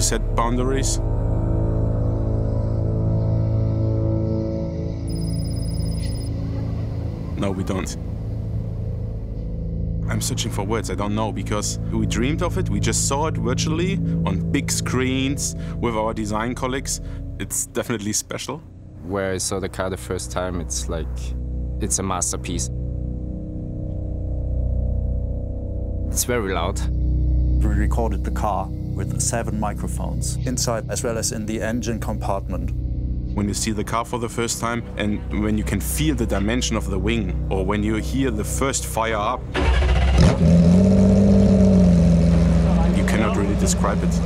set boundaries. No, we don't. I'm searching for words, I don't know, because we dreamed of it, we just saw it virtually on big screens with our design colleagues. It's definitely special. Where I saw the car the first time, it's like, it's a masterpiece. It's very loud. We recorded the car with 7 microphones, inside as well as in the engine compartment. When you see the car for the first time and when you can feel the dimension of the wing, or when you hear the first fire up, you cannot really describe it.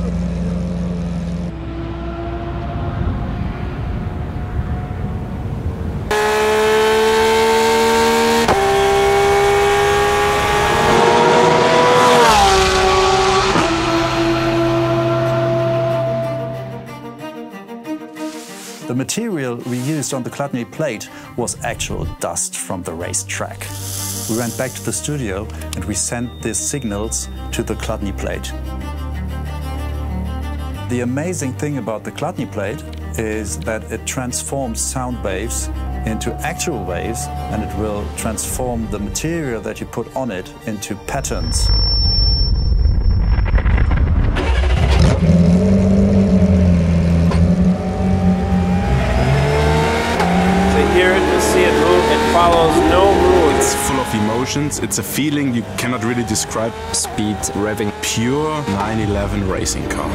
The material we used on the Chladni plate was actual dust from the racetrack. We went back to the studio and we sent these signals to the Chladni plate. The amazing thing about the Chladni plate is that it transforms sound waves into actual waves, and it will transform the material that you put on it into patterns. Follows no rules. It's full of emotions, it's a feeling you cannot really describe. Speed, revving. Pure 911 racing car.